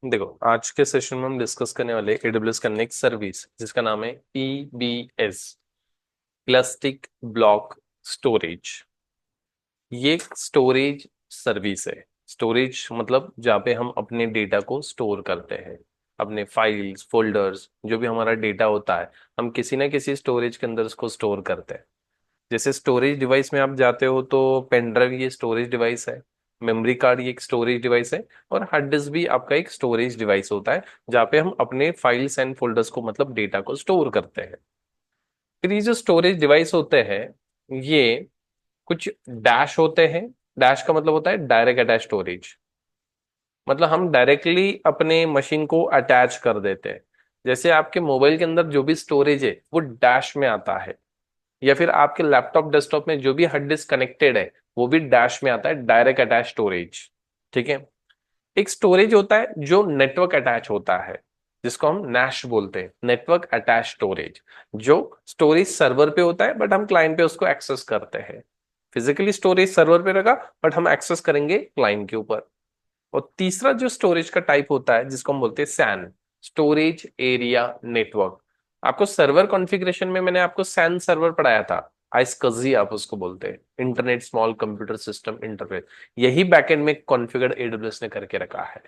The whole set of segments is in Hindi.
देखो, आज के सेशन में हम डिस्कस करने वाले AWS का नेक्स्ट सर्विस जिसका नाम है EBS, इलास्टिक ब्लॉक स्टोरेज। ये एक स्टोरेज सर्विस है। स्टोरेज मतलब जहाँ पे हम अपने डेटा को स्टोर करते हैं, अपने फाइल्स फोल्डर्स जो भी हमारा डेटा होता है, हम किसी ना किसी स्टोरेज के अंदर उसको स्टोर करते हैं। जैसे स्टोरेज डिवाइस में आप जाते हो तो पेन ड्राइव ये स्टोरेज डिवाइस है, मेमोरी कार्ड ये एक स्टोरेज डिवाइस है, और हार्ड डिस्क भी आपका एक स्टोरेज डिवाइस होता है जहाँ पे हम अपने फाइल्स एंड फोल्डर्स को मतलब डेटा को स्टोर करते हैं। फिर ये जो स्टोरेज डिवाइस होते हैं, ये कुछ डैश होते हैं। डैश का मतलब होता है डायरेक्ट अटैच स्टोरेज, मतलब हम डायरेक्टली अपने मशीन को अटैच कर देते हैं। जैसे आपके मोबाइल के अंदर जो भी स्टोरेज है वो डैश में आता है, या फिर आपके लैपटॉप डेस्कटॉप में जो भी हार्ड डिस्क कनेक्टेड है वो भी डैश में आता है, डायरेक्ट अटैच स्टोरेज। ठीक है। एक स्टोरेज होता है जो नेटवर्क अटैच होता है, जिसको हम नैश बोलते हैं, नेटवर्क अटैच स्टोरेज। जो स्टोरेज सर्वर पे होता है बट हम क्लाइंट पे उसको एक्सेस करते हैं। फिजिकली स्टोरेज सर्वर पे रखा बट हम एक्सेस करेंगे क्लाइंट के ऊपर। और तीसरा जो स्टोरेज का टाइप होता है जिसको हम बोलते हैं सैन, स्टोरेज एरिया नेटवर्क। आपको सर्वर कॉन्फ़िगरेशन में मैंने आपको सैन सर्वर पढ़ाया था, आइसकजी आप उसको बोलते हैं, internet small computer system interface. यही बैकएंड में कॉन्फ़िगर्ड एडब्ल्यूएस ने करके रखा है।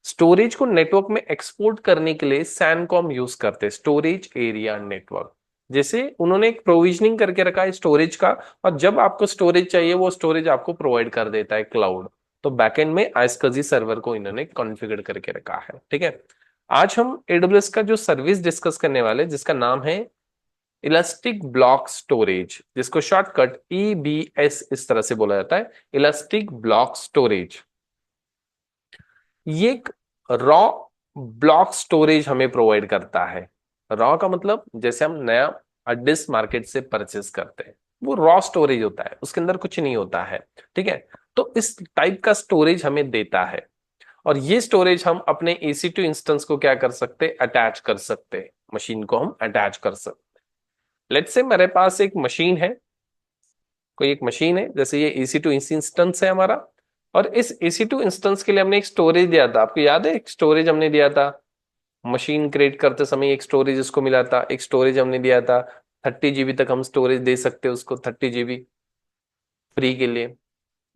स्टोरेज को नेटवर्क में एक्सपोर्ट करने के लिए सैन को हम यूज करते हैं, स्टोरेज एरिया नेटवर्क। जैसे उन्होंने एक प्रोविजनिंग करके रखा है स्टोरेज का, और जब आपको स्टोरेज चाहिए वो स्टोरेज आपको प्रोवाइड कर देता है क्लाउड। तो बैकएंड में आइसकजी सर्वर को इन्होंने कॉन्फ़िगर करके रखा है। ठीक है। आज हम एडब्ल्यूएस का जो सर्विस डिस्कस करने वाले जिसका नाम है इलास्टिक ब्लॉक स्टोरेज, जिसको शॉर्टकट EBS इस तरह से बोला जाता है, इलास्टिक ब्लॉक स्टोरेज। ये एक रॉ ब्लॉक स्टोरेज हमें प्रोवाइड करता है। रॉ का मतलब जैसे हम नया हार्ड डिस्क मार्केट से परचेस करते हैं, वो रॉ स्टोरेज होता है, उसके अंदर कुछ नहीं होता है। ठीक है। तो इस टाइप का स्टोरेज हमें देता है, और ये स्टोरेज हम अपने EC2 इंस्टेंस को क्या कर सकते हैं, अटैच कर सकते हैं, मशीन को हम अटैच कर सकते हैं। लेट्स से मेरे पास एक मशीन है, कोई एक मशीन है, जैसे ये EC2 इंस्टेंस है हमारा। और इस EC2 इंस्टेंस के लिए हमने एक स्टोरेज दिया था, आपको याद है, एक स्टोरेज हमने दिया था मशीन क्रिएट करते समय, एक स्टोरेज उसको मिला था, एक स्टोरेज हमने दिया था 30 GB तक हम स्टोरेज दे सकते हैं उसको, 30 GB फ्री के लिए।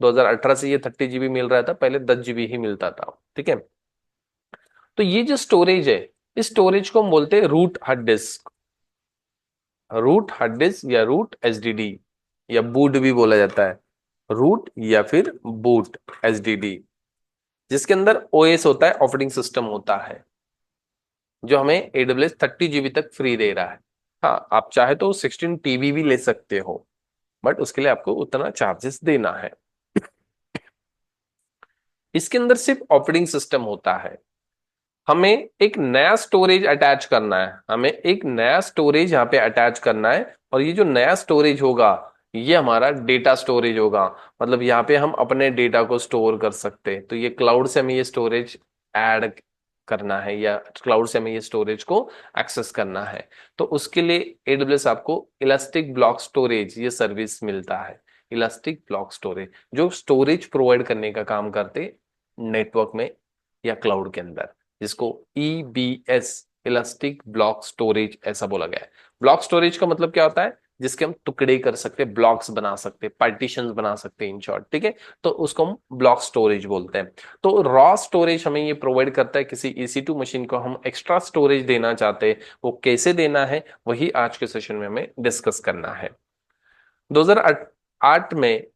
2018 से ये 30 GB मिल रहा था, पहले 10 GB ही मिलता था। ठीक है। तो ये जो स्टोरेज है, इस स्टोरेज को हम बोलते हैं root hard disk. Root hard disk या रूट HDD या बूट भी बोला जाता है, रूट या फिर बूट HDD, जिसके अंदर OS होता है, ऑपरेटिंग सिस्टम होता है, जो हमें AWS 30 GB तक फ्री दे रहा है। हाँ, आप चाहे तो 16 TB भी ले सकते हो, बट उसके लिए आपको उतना चार्जेस देना है। इसके अंदर सिर्फ ऑपरेटिंग सिस्टम होता है। हमें एक नया स्टोरेज अटैच करना है, हमें एक नया स्टोरेज यहाँ पे अटैच करना है, और ये जो नया स्टोरेज होगा ये हमारा डेटा स्टोरेज होगा। मतलब यहाँ पे हम अपने डेटा को स्टोर कर सकते हैं, तो ये क्लाउड से हमें ये स्टोरेज ऐड करना है, या क्लाउड से हमें ये स्टोरेज को एक्सेस करना है। तो उसके लिए AWS आपको इलास्टिक ब्लॉक स्टोरेज ये सर्विस मिलता है। इलास्टिक ब्लॉक स्टोरेज जो स्टोरेज प्रोवाइड करने का काम करते नेटवर्क में या क्लाउड के अंदर, जिसको EBS, इलास्टिक ब्लॉक स्टोरेज ऐसा बोला गया है। ब्लॉक स्टोरेज का मतलब क्या होता है, जिसके हम टुकड़े कर सकते हैं, ब्लॉक्स बना सकते हैं, पार्टीशंस बना सकते हैं इन शॉर्ट। ठीक है। तो उसको हम ब्लॉक स्टोरेज बोलते हैं। तो रॉ स्टोरेज हमें ये प्रोवाइड करता है, किसी EC2 मशीन को हम एक्स्ट्रा स्टोरेज देना चाहते हैं, वो कैसे देना है वही आज के सेशन में हमें डिस्कस करना है। 2008 में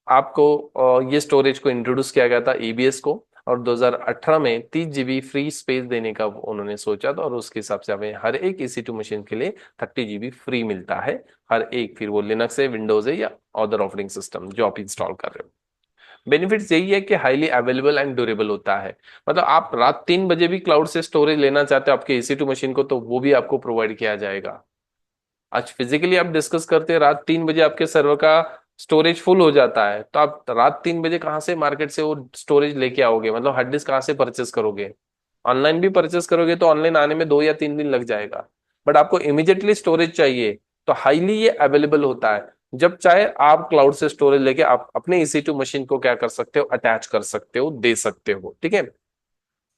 आपको ये स्टोरेज को इंट्रोड्यूस किया गया था, EBS को। और 2018 में 30 GB फ्री स्पेस देने का उन्होंने सोचा था, और उसके हिसाब से हमें हर एक EC2 मशीन के लिए 30 GB फ्री मिलता है, हर एक, फिर वो लिनक्स है, विंडोज है, या अदर ऑपरेटिंग सिस्टम जो आप इंस्टॉल कर रहे हो। बेनिफिट्स यही है कि हाईली अवेलेबल एंड ड्यूरेबल होता है। मतलब आप रात 3 बजे भी क्लाउड से स्टोरेज लेना चाहते हो आपके EC2 मशीन को, तो वो भी आपको प्रोवाइड किया जाएगा। आज फिजिकली आप डिस्कस करते हैं, रात 3 बजे आपके सर्वर का स्टोरेज फुल हो जाता है, तो आप रात 3 बजे कहाँ से मार्केट से वो स्टोरेज लेके आओगे, मतलब हार्ड डिस्क कहाँ से परचेस करोगे। ऑनलाइन भी परचेस करोगे तो ऑनलाइन आने में 2 या 3 दिन लग जाएगा, बट आपको इमीडिएटली स्टोरेज चाहिए, तो हाईली ये अवेलेबल होता है। जब चाहे आप क्लाउड से स्टोरेज लेके आप अपने EC2 मशीन को क्या कर सकते हो, अटैच कर सकते हो, दे सकते हो। ठीक है।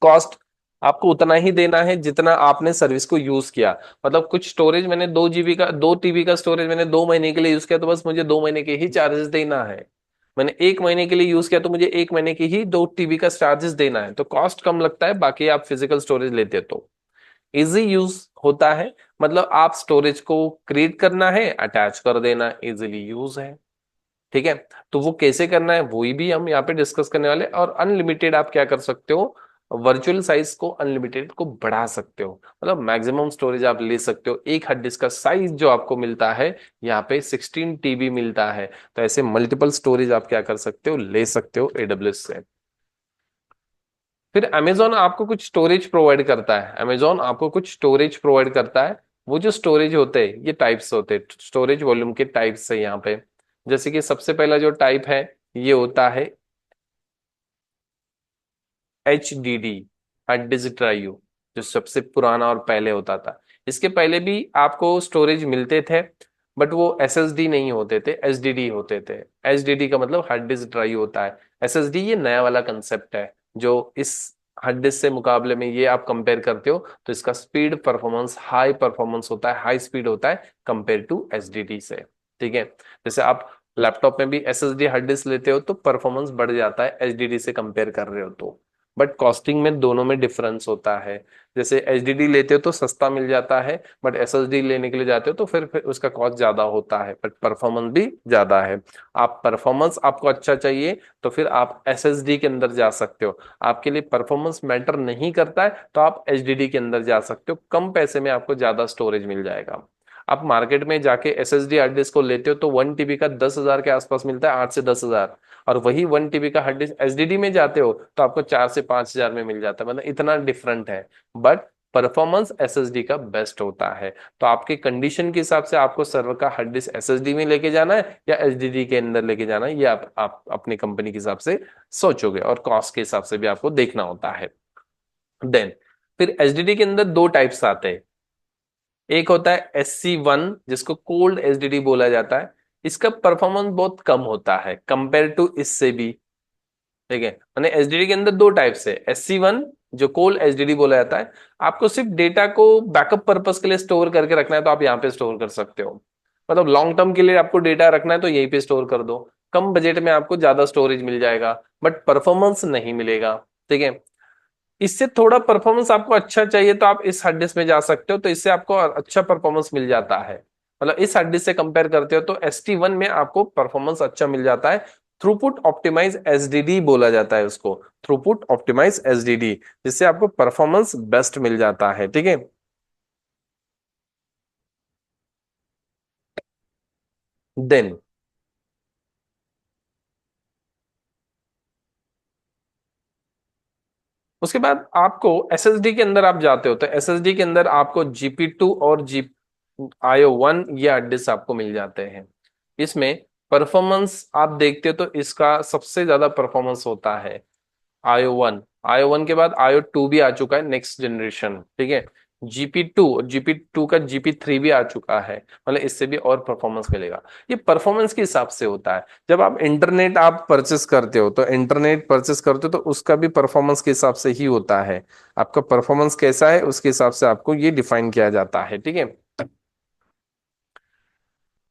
कॉस्ट आपको उतना ही देना है जितना आपने सर्विस को यूज किया। मतलब कुछ स्टोरेज मैंने 2 GB का, 2 TB का स्टोरेज मैंने 2 महीने के लिए यूज किया तो बस मुझे 2 महीने के ही चार्जेस देना है। मैंने 1 महीने के लिए यूज किया तो मुझे 1 महीने की ही 2 TB का चार्जेस देना है, तो कॉस्ट कम लगता है बाकी आप फिजिकल स्टोरेज लेते तो। इजी यूज होता है, मतलब आप स्टोरेज को क्रिएट करना है, अटैच कर देना, इजीली यूज है। ठीक है, तो वो कैसे करना है वही भी हम यहाँ पे डिस्कस करने वाले। और अनलिमिटेड आप क्या कर सकते हो, वर्चुअल साइज को अनलिमिटेड को बढ़ा सकते हो, मतलब मैक्सिमम स्टोरेज आप ले सकते हो। एक हार्ड डिस्क का साइज जो आपको मिलता है यहाँ पे 16 TB मिलता है, तो ऐसे मल्टीपल स्टोरेज आप क्या कर सकते हो, ले सकते हो एडब्ल्यूएस से। फिर अमेजोन आपको कुछ स्टोरेज प्रोवाइड करता है, अमेजोन आपको कुछ स्टोरेज प्रोवाइड करता है। वो जो स्टोरेज होते हैं ये टाइप्स होते हैं, स्टोरेज वॉल्यूम के टाइप्स है यहाँ पे। जैसे कि सबसे पहला जो टाइप है ये होता है HDD, हार्ड डिस्क ड्राइव, जो सबसे पुराना और पहले होता था। इसके पहले भी आपको स्टोरेज मिलते थे, बट वो SSD नहीं होते थे, HDD होते थे। HDD का मतलब हार्ड डिस्क ड्राइव होता है। SSD ये नया वाला कंसेप्ट है, जो इस हार्ड डिस्क से मुकाबले में ये आप कंपेयर करते हो तो इसका स्पीड परफॉर्मेंस हाई परफॉर्मेंस होता है, हाई स्पीड होता है कंपेयर टू HDD से। ठीक है, जैसे आप लैपटॉप में भी SSD हार्ड डिस्क लेते हो तो परफॉर्मेंस बढ़ जाता है HDD से कंपेयर कर रहे हो तो, बट कॉस्टिंग में दोनों में डिफरेंस होता है। जैसे HDD लेते हो तो सस्ता मिल जाता है, बट SSD लेने के लिए जाते हो तो फिर उसका कॉस्ट ज्यादा होता है, बट परफॉर्मेंस भी ज्यादा है। आप परफॉर्मेंस आपको अच्छा चाहिए तो फिर आप SSD के अंदर जा सकते हो। आपके लिए परफॉर्मेंस मैटर नहीं करता है तो आप HDD के अंदर जा सकते हो, कम पैसे में आपको ज्यादा स्टोरेज मिल जाएगा। आप मार्केट में जाके SSD हार्ड डिस्क को लेते हो तो 1 TB का 10,000 के आसपास मिलता है, 8 से 10,000। और वही 1 TB का हार्ड डिस्क HDD में जाते हो तो आपको 4 से 5 हजार में मिल जाता है, मतलब इतना डिफरेंट है। बट परफॉर्मेंस SSD का बेस्ट होता है। तो आपके कंडीशन के हिसाब से आपको सर्वर का हार्ड डिस्क SSD में लेके जाना है या HDD के अंदर लेके जाना है, ये आप अपनी कंपनी के हिसाब से सोचोगे, और कॉस्ट के हिसाब से भी आपको देखना होता है। देन फिर HDD के अंदर दो टाइप्स आते हैं। एक होता है SC1 जिसको कोल्ड HDD बोला जाता है। इसका परफॉर्मेंस बहुत कम होता है कंपेयर टू इससे भी। ठीक है, मैंने HDD के अंदर दो टाइप्स है, SC1 जो कोल्ड HDD बोला जाता है। आपको सिर्फ डेटा को बैकअप पर्पस के लिए स्टोर करके रखना है तो आप यहाँ पे स्टोर कर सकते हो। मतलब लॉन्ग टर्म के लिए आपको डेटा रखना है तो यहीं पे स्टोर कर दो, कम बजट में आपको ज्यादा स्टोरेज मिल जाएगा, बट परफॉर्मेंस नहीं मिलेगा। ठीक है, इससे थोड़ा परफॉर्मेंस आपको अच्छा चाहिए तो आप इस हार्ड डिस्क में जा सकते हो, तो इससे आपको अच्छा परफॉर्मेंस मिल जाता है। मतलब इस हार्ड डिस्क से कंपेयर करते हो तो ST1 में आपको परफॉर्मेंस अच्छा मिल जाता है। थ्रूपुट ऑप्टिमाइज SDD बोला जाता है उसको, थ्रूपुट ऑप्टिमाइज SDD, जिससे आपको परफॉर्मेंस बेस्ट मिल जाता है। ठीक है, देन उसके बाद आपको SSD के अंदर आप जाते हो तो SSD के अंदर आपको GP2 और जी IO1 ये हार्ड डिस्क आपको मिल जाते हैं। इसमें परफॉर्मेंस आप देखते हो तो इसका सबसे ज्यादा परफॉर्मेंस होता है IO1। IO1 के बाद IO2 भी आ चुका है नेक्स्ट जनरेशन। ठीक है, GP2 और GP2 का GP3 भी आ चुका है, मतलब इससे भी और परफॉर्मेंस मिलेगा। ये परफॉर्मेंस के हिसाब से होता है। जब आप इंटरनेट आप परचेस करते हो तो इंटरनेट परचेस करते हो तो उसका भी परफॉर्मेंस के हिसाब से ही होता है। आपका परफॉर्मेंस कैसा है उसके हिसाब से आपको ये डिफाइन किया जाता है। ठीक है,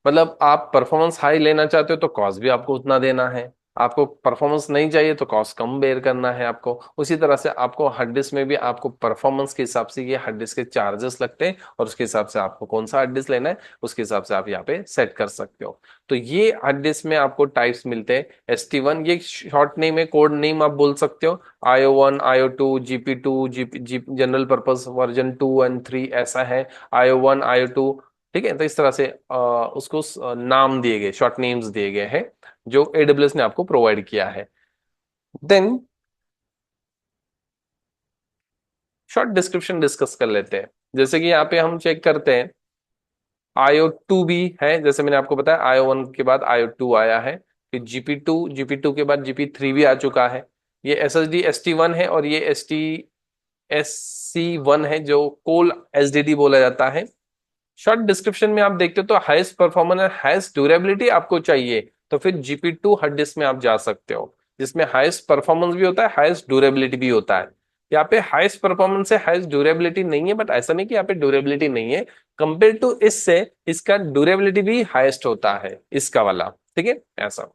मतलब आप परफॉर्मेंस हाई लेना चाहते हो तो कॉस्ट भी आपको उतना देना है, आपको परफॉर्मेंस नहीं चाहिए तो कॉस्ट कम बेयर करना है आपको। उसी तरह से आपको हार्ड डिस्क में भी आपको परफॉर्मेंस के हिसाब से ये हार्ड डिस्क के चार्जेस लगते हैं, और उसके हिसाब से आपको कौन सा हार्ड डिस्क लेना है उसके हिसाब से आप यहाँ पे सेट कर सकते हो। तो ये हार्ड डिस्क में आपको टाइप्स मिलते हैं। ST1 ये शॉर्ट नेम है, कोड नेम आप बोल सकते हो। IO1, IO2, GP2, GP general purpose version 2 और 3 ऐसा है, IO1, IO2। ठीक है, तो इस तरह से उसको नाम दिए गए, शॉर्ट नेम्स दिए गए हैं जो AWS ने आपको प्रोवाइड किया है। देन शॉर्ट डिस्क्रिप्शन डिस्कस कर लेते हैं। जैसे कि यहाँ पे हम चेक करते हैं IO2 भी है, जैसे मैंने आपको बताया IO1 के बाद IO2 आया है, फिर GP2 के बाद GP3 भी आ चुका है। ये SSD ST1 है और ये SC1 है जो कोल SDD बोला जाता है। शॉर्ट डिस्क्रिप्शन में आप देखते हो तो हाईएस्ट परफॉर्मेंस और हाईएस्ट ड्यूरेबिलिटी आपको चाहिए तो फिर GP2 हार्ड डिस्क में आप जा सकते हो, जिसमें हाईएस्ट परफॉर्मेंस भी होता है, हाईएस्ट ड्यूरेबिलिटी भी होता है। यहाँ पे हाईएस्ट परफॉर्मेंस है, हाईएस्ट ड्यूरेबिलिटी नहीं है, बट ऐसा नहीं कि यहाँ पे ड्यूरेबिलिटी नहीं है, कंपेयर टू इससे इसका ड्यूरेबिलिटी भी हाईएस्ट होता है इसका वाला, ठीक है ऐसा।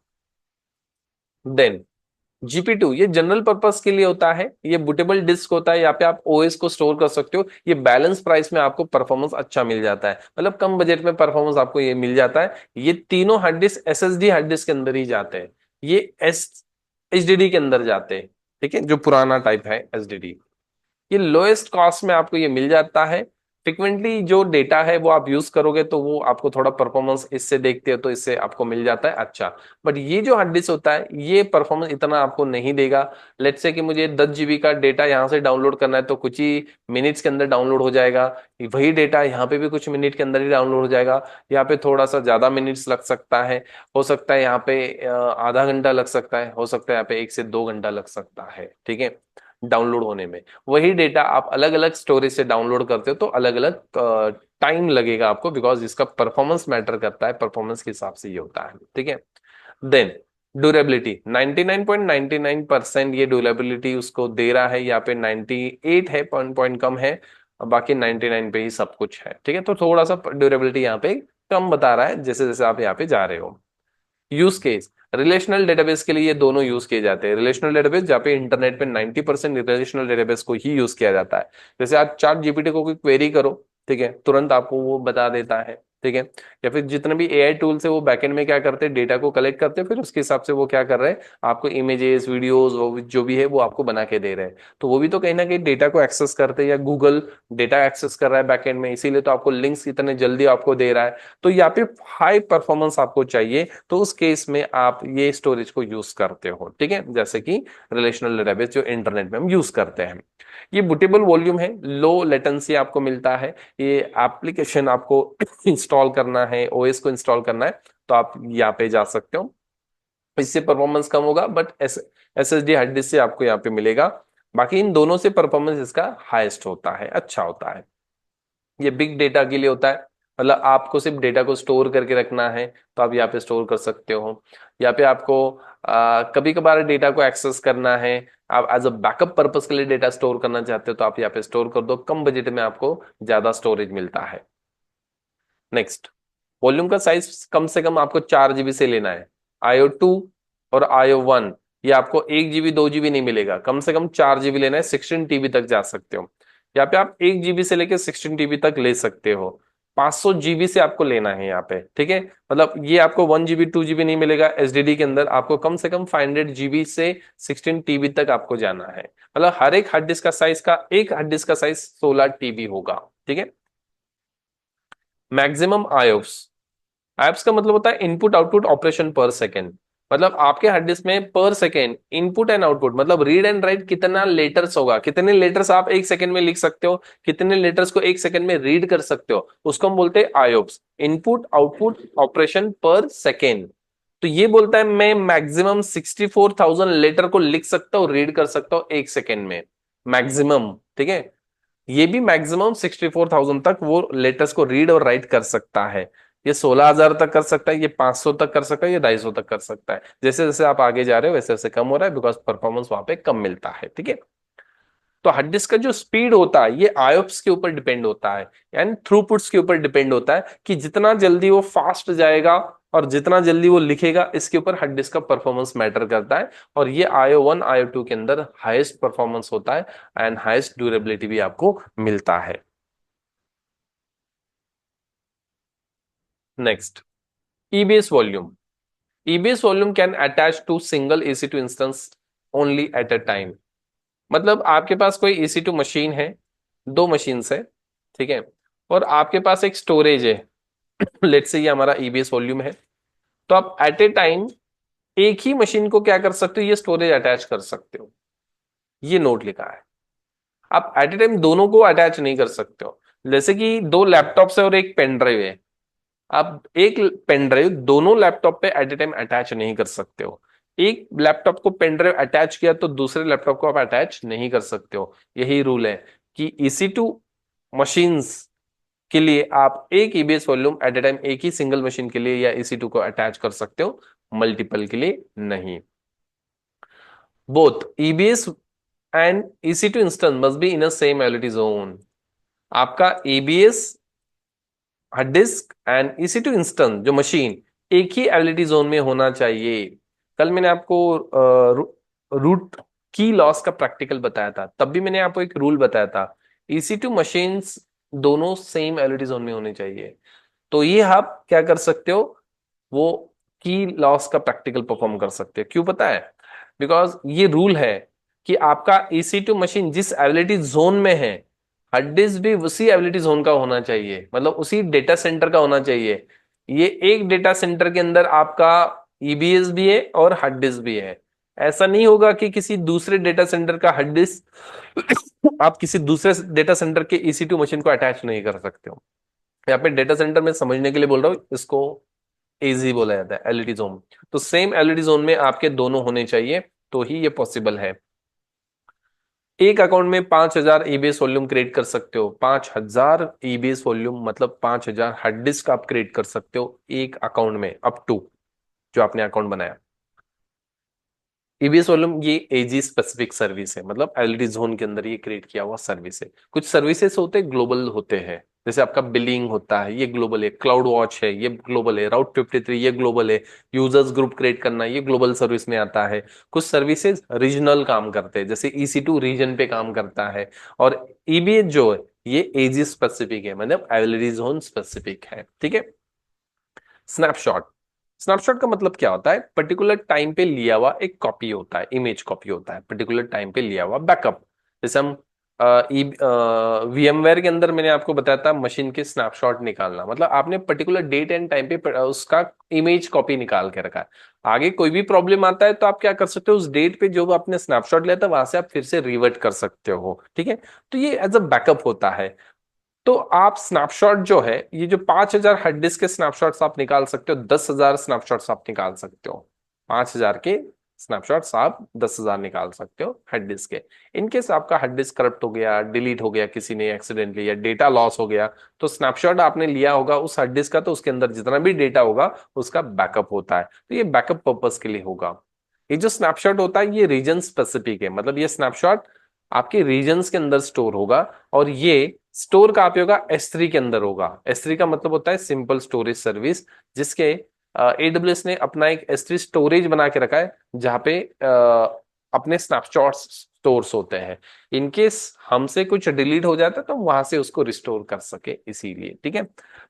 देन GP2 ये जनरल पर्पस के लिए होता है, ये बूटेबल डिस्क होता है, यहाँ पे आप ओएस को स्टोर कर सकते हो, ये बैलेंस प्राइस में आपको परफॉर्मेंस अच्छा मिल जाता है, मतलब कम बजट में परफॉर्मेंस आपको ये मिल जाता है। ये तीनों hard disk SSD hard disk के अंदर ही जाते हैं, ये HDD के अंदर जाते हैं, ठीक है, जो पुराना टाइप है HDD। ये लोएस्ट कॉस्ट में आपको ये मिल जाता है। फ्रिक्वेंटली जो डेटा है वो आप यूज करोगे तो वो आपको थोड़ा परफॉर्मेंस इससे देखते हो तो इससे आपको मिल जाता है अच्छा। बट ये जो हार्ड डिस्क होता है ये परफॉर्मेंस इतना आपको नहीं देगा। लेट्स से कि मुझे 10 GB का डेटा यहाँ से डाउनलोड करना है तो कुछ ही मिनट्स के अंदर डाउनलोड हो जाएगा, वही डेटा यहाँ पे भी कुछ मिनट के अंदर ही डाउनलोड हो जाएगा। यहाँ पे थोड़ा सा ज्यादा मिनट्स लग सकता है, हो सकता है यहाँ पे आधा घंटा लग सकता है, हो सकता है यहाँ पे 1 से 2 घंटा लग सकता है, ठीक है, डाउनलोड होने में। वही डेटा आप अलग अलग स्टोरेज से डाउनलोड करते हो तो अलग अलग टाइम लगेगा आपको, बिकॉज इसका परफॉर्मेंस मैटर करता है, परफॉर्मेंस के हिसाब से ये होता है, ठीक है। देन ड्यूरेबिलिटी 99.99% ये ड्यूरेबिलिटी उसको दे रहा है, यहाँ पे 98 है, पॉइंट पॉइंट कम है, और बाकी 99 पे ही सब कुछ है, ठीक है। तो थोड़ा सा ड्यूरेबिलिटी यहाँ पे कम बता रहा है जैसे जैसे आप यहाँ पे जा रहे हो। यूज केस रिलेशनल डेटाबेस के लिए ये दोनों यूज किए जाते हैं। रिलेशनल डेटाबेस जहाँ पे इंटरनेट पे 90% रिलेशनल डेटाबेस को ही यूज किया जाता है। जैसे आप चार्ट जीपीटी को कोई क्वेरी करो, ठीक है, तुरंत आपको वो बता देता है, ठीक है। या फिर जितने भी एआई टूल्स है वो बैकएंड में क्या करते हैं, डेटा को कलेक्ट करते हैं, फिर उसके हिसाब से वो क्या कर रहे हैं, आपको इमेजेस वीडियोस वो जो भी है वो आपको बना के दे रहे हैं। तो वो भी तो कहीं ना कहीं डेटा को एक्सेस करते हैं, या गूगल डेटा एक्सेस कर रहा है बैकएंड में, इसीलिए तो आपको लिंक्स इतने जल्दी आपको दे रहा है। तो यहाँ पे हाई परफॉर्मेंस आपको चाहिए तो उस केस में आप ये स्टोरेज को यूज करते हो, ठीक है, जैसे कि रिलेशनल डेटाबेस जो इंटरनेट में हम यूज करते हैं। ये बूटेबल वॉल्यूम है, लो लेटेंसी आपको मिलता है। ये एप्लीकेशन आपको इंस्टॉल करना है, ओएस को इंस्टॉल करना है तो आप यहाँ पे जा सकते हो। इससे परफॉर्मेंस कम होगा बट SSD हार्ड डिस्क से आपको यहाँ पे मिलेगा। बाकी इन दोनों से परफॉर्मेंस इसका हाईएस्ट होता है, अच्छा होता है। ये बिग डेटा के लिए होता है, मतलब आपको सिर्फ डेटा को स्टोर करके रखना है तो आप यहाँ पे स्टोर कर सकते हो। यहाँ पे आपको कभी कभार डेटा को एक्सेस करना है, आप एज अ बैकअप पर्पस के लिए डेटा स्टोर करना चाहते हो तो आप यहाँ पे स्टोर कर दो, कम बजट में आपको ज्यादा स्टोरेज मिलता है। नेक्स्ट, वॉल्यूम का साइज कम से कम आपको 4 GB से लेना है। IO2 और IO1 ये आपको 1 GB 2 GB नहीं मिलेगा, कम से कम 4 GB लेना है, 16 TB तक जा सकते हो। यहाँ पे आप 1 GB से लेकर 16 TB तक ले सकते हो। 500 GB से आपको लेना है यहाँ पे, ठीक है, मतलब ये आपको 1 GB 2 GB नहीं मिलेगा। SSD के अंदर आपको कम से कम 500 GB से 16 TB तक आपको जाना है, मतलब हर एक हार्ड डिस्क का साइज का, एक हार्ड डिस्क का साइज 16 TB होगा, ठीक है। मैक्सिमम आयोप्स, आयोप्स का मतलब होता है इनपुट आउटपुट ऑपरेशन पर सेकेंड, मतलब आपके हार्ड डिस्क में पर सेकेंड इनपुट एंड आउटपुट, मतलब रीड एंड राइट कितना लेटर्स होगा, कितने लेटर्स आप एक सेकेंड में लिख सकते हो, कितने लेटर्स को एक सेकेंड में रीड कर सकते हो, उसको हम बोलते हैं आयोप्स, इनपुट आउटपुट ऑपरेशन पर सेकेंड। तो ये बोलता है मैं मैक्सिमम 64,000 लेटर को लिख सकता हूँ, रीड कर सकता हूँ एक सेकेंड में, मैक्सिमम, ठीक है। ये भी मैक्सिमम 64,000 तक वो लेटर्स को रीड और राइट कर सकता है। ये 16,000 तक कर सकता है, ये 500 तक कर सकता है, ये 250 तक कर सकता है। जैसे जैसे आप आगे जा रहे हो वैसे वैसे कम हो रहा है, बिकॉज परफॉर्मेंस वहां पे कम मिलता है, ठीक है। तो हार्ड डिस्क का जो स्पीड होता है ये आयोप्स के ऊपर डिपेंड होता है, यानी थ्रूपुट्स के ऊपर डिपेंड होता है कि जितना जल्दी वो फास्ट जाएगा और जितना जल्दी वो लिखेगा, इसके ऊपर हार्ड डिस्क का परफॉर्मेंस मैटर करता है। और ये IO1 IO2 के अंदर हाईएस्ट परफॉर्मेंस होता है एंड हाईएस्ट ड्यूरेबिलिटी भी आपको मिलता है। Next, EBS volume. EBS volume can attach to single EC2 instance only at a time, मतलब आपके पास कोई EC2 मशीन है, दो मशीन है, ठीक है, और आपके पास एक स्टोरेज है, लेट्स से ये हमारा EBS वॉल्यूम है। तो आप एट ए टाइम एक ही मशीन को क्या कर सकते हो, ये स्टोरेज अटैच कर सकते हो, ये नोट लिखा है। आप एट ए टाइम दोनों को अटैच नहीं कर सकते हो। जैसे कि दो लैपटॉप्स है और एक पेन ड्राइव है, आप एक पेन ड्राइव दोनों लैपटॉप पे एट ए टाइम अटैच नहीं कर सकते हो। एक लैपटॉप को पेन ड्राइव अटैच किया तो दूसरे लैपटॉप को आप अटैच नहीं कर सकते हो। यही रूल है कि EC2 मशीन्स के लिए आप एक EBS volume at A time एक ही सिंगल मशीन के लिए या EC2 को अटैच कर सकते हो, मल्टीपल के लिए नहीं। Both EBS and EC2 instance must be in a same ability zone. आपका EBS hard disk and EC2 instance जो मशीन एक ही एबिलिटी जोन में होना चाहिए। कल मैंने आपको रूट की लॉस का प्रैक्टिकल बताया था, तब भी मैंने आपको एक रूल बताया था, EC2 मशीन्स दोनों सेम एबिलिटी जोन में होनी चाहिए। तो ये आप क्या कर सकते हो, वो की लॉस का प्रैक्टिकल परफॉर्म कर सकते हो। क्यों पता है? बिकॉज ये रूल है कि आपका EC2 मशीन जिस एबिलिटी जोन में है, हार्ड डिस्क भी उसी एबिलिटी जोन का होना चाहिए, मतलब उसी डेटा सेंटर का होना चाहिए। ये एक डेटा सेंटर के अंदर आपका EBS भी है और हार्ड डिस्क भी है। ऐसा नहीं होगा कि किसी दूसरे डेटा सेंटर का हार्ड डिस्क आप किसी दूसरे डेटा सेंटर के EC2 मशीन को अटैच नहीं कर सकते हो। यहाँ पे डेटा सेंटर में समझने के लिए बोल रहा हूँ, इसको एजी बोला जाता है, एलईडी जोन। तो सेम एलईडी जोन में आपके दोनों होने चाहिए, तो ही ये पॉसिबल है। एक अकाउंट में 5,000 ईबीएस वॉल्यूम क्रिएट कर सकते हो। 5,000 ईबीएस वॉल्यूम मतलब 5,000 हार्ड डिस्क आप क्रिएट कर सकते हो एक अकाउंट में, अप टू जो आपने अकाउंट बनाया। ईबीएस वॉल्यूम ये एजी स्पेसिफिक सर्विस है, मतलब एलईडी जोन के अंदर ये क्रिएट किया हुआ सर्विस है। कुछ सर्विसेज होते ग्लोबल होते हैं, जैसे आपका बिलिंग होता है, ये ग्लोबल है। क्लाउड वॉच है, ये ग्लोबल है। राउट 53 ये ग्लोबल है। यूजर्स ग्रुप क्रिएट करना ये ग्लोबल सर्विस में आता है। कुछ सर्विसेज रीजनल काम करते हैं, जैसे EC2 रीजन पे काम करता है। और ईबीएस जो है ये एजी स्पेसिफिक है, मतलब एलईडी जोन स्पेसिफिक है। ठीक है। स्नैपशॉट, स्नैपशॉट का मतलब क्या होता है? पर्टिकुलर टाइम पे लिया हुआ एक कॉपी होता है, इमेज कॉपी होता है, पर्टिकुलर टाइम पे लिया हुआ बैकअप। जैसे हम VMware के अंदर मैंने आपको बताया था मशीन के स्नैपशॉट निकालना, मतलब आपने पर्टिकुलर डेट एंड टाइम पे उसका इमेज कॉपी निकाल के रखा है। आगे कोई भी प्रॉब्लम आता है तो आप क्या कर सकते हो, उस डेट पे जो आपने स्नैपशॉट लिया था वहां से आप फिर से रिवर्ट कर सकते हो। ठीक है। तो ये एज अ बैकअप होता है। तो आप स्नैपशॉट जो है, ये जो 5,000 हार्ड डिस्क के स्नैपशॉट्स आप निकाल सकते हो, 10,000 स्नैपशॉट्स आप निकाल सकते हो। 5,000 के स्नैपशॉट्स आप 10,000 निकाल सकते हो हार्ड डिस्क के। इनकेस आपका हार्ड डिस्क करप्ट हो गया, डिलीट हो गया किसी ने एक्सीडेंटली, या डेटा लॉस हो गया, तो स्नैपशॉट आपने लिया होगा उस हार्ड डिस्क का, तो उसके अंदर जितना भी डेटा होगा उसका बैकअप होता है। तो ये बैकअप पर्पज के लिए होगा। ये जो स्नैपशॉट होता है ये रीजन स्पेसिफिक है, मतलब ये स्नैपशॉट आपके रीजन्स के अंदर स्टोर होगा। और ये स्टोर कहाँ पे होगा? S3 के अंदर होगा। S3 का मतलब होता है सिंपल स्टोरेज सर्विस, जिसके AWS ने अपना एक S3 स्टोरेज बना के रखा है, जहां पे अपने स्नैपशॉट्स स्टोर्स होते हैं। इनकेस हमसे कुछ डिलीट हो जाता है तो वहां से उसको रिस्टोर कर सके, इसीलिए। ठीक है।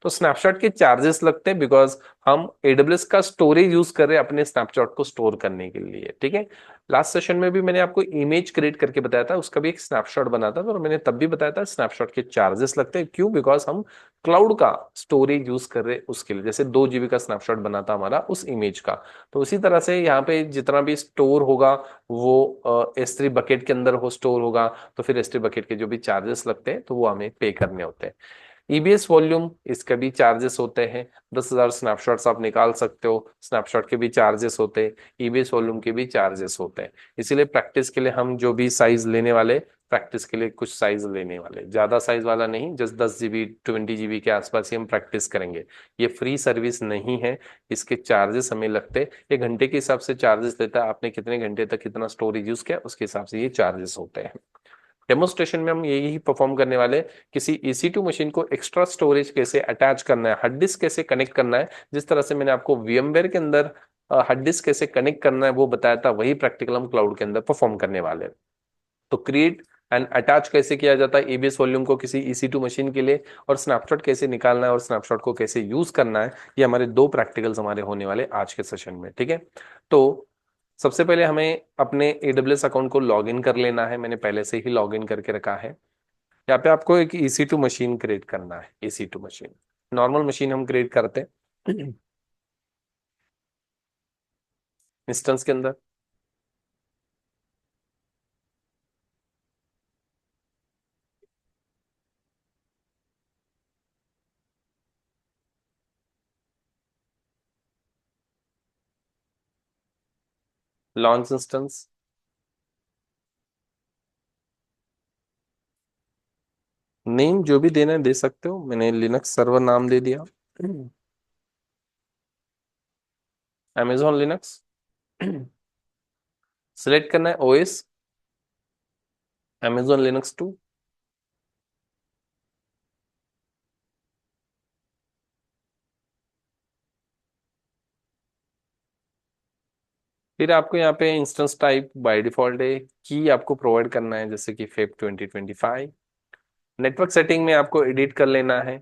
तो स्नैपशॉट के चार्जेस लगते हैं, बिकॉज हम AWS का स्टोरेज यूज कर रहे हैं अपने स्नैपशॉट को स्टोर करने के लिए। ठीक है। लास्ट सेशन में भी मैंने आपको इमेज क्रिएट करके बताया था, उसका भी एक स्नैपशॉट बनाता था, और मैंने तब भी बताया था स्नैपशॉट के चार्जेस लगते हैं। क्यों? बिकॉज हम क्लाउड का स्टोरेज यूज कर रहे हैं उसके लिए। जैसे 2 GB का स्नैपशॉट बना था हमारा उस इमेज का, तो उसी तरह से यहाँ पे जितना भी स्टोर होगा वो S3 बकेट के अंदर हो स्टोर होगा, तो फिर S3 बकेट के जो भी चार्जेस लगते हैं तो वो हमें पे करने होते हैं। EBS वॉल्यूम, इसके भी चार्जेस होते हैं। 10,000 स्नैपशॉट्स आप निकाल सकते हो, स्नैपशॉट के भी चार्जेस होते हैं, EBS वॉल्यूम के भी चार्जेस होते हैं। इसीलिए प्रैक्टिस के लिए हम जो भी साइज लेने वाले, प्रैक्टिस के लिए कुछ साइज लेने वाले, ज्यादा साइज वाला नहीं, जस्ट 10 GB 20 GB के आसपास ही हम प्रैक्टिस करेंगे। ये फ्री सर्विस नहीं है, इसके चार्जेस हमें लगते हैं। ये घंटे के हिसाब से चार्जेस लेता है, आपने कितने घंटे तक कितना स्टोरेज यूज किया उसके हिसाब से ये चार्जेस होते हैं। डेमोस्ट्रेशन में हम यही परफॉर्म करने वाले, किसी EC2 मशीन को एक्स्ट्रा स्टोरेज कैसे अटैच करना है, हार्ड डिस्क कैसे कनेक्ट करना है, जिस तरह से मैंने आपको VMware के अंदर हार्ड डिस्क कैसे कनेक्ट करना है वो बताया था, वही प्रैक्टिकल हम क्लाउड के अंदर परफॉर्म करने वाले हैं। तो क्रिएट एंड अटैच कैसे किया जाता है EBS वॉल्यूम को किसी EC2 मशीन के लिए, और स्नैपशॉट कैसे निकालना है और स्नैपशॉट को कैसे यूज करना है, ये हमारे 2 प्रैक्टिकल्स हमारे होने वाले आज के सेशन में। ठीक है। तो सबसे पहले हमें अपने AWS अकाउंट को लॉग इन कर लेना है, मैंने पहले से ही लॉग इन करके रखा है। यहाँ पे आपको एक EC2 मशीन क्रिएट करना है। EC2 मशीन, नॉर्मल मशीन हम क्रिएट करते हैं इंस्टेंस के अंदर। लॉन्च इंस्टेंस, नेम जो भी देना है दे सकते हो, मैंने लिनक्स सर्वर नाम दे दिया। Amazon Linux. सिलेक्ट करना है OS, Amazon Linux 2। फिर आपको यहाँ पे इंस्टेंस टाइप बाय डिफॉल्ट है, की आपको प्रोवाइड करना है जैसे कि फेब 2025। नेटवर्क सेटिंग में आपको एडिट कर लेना है।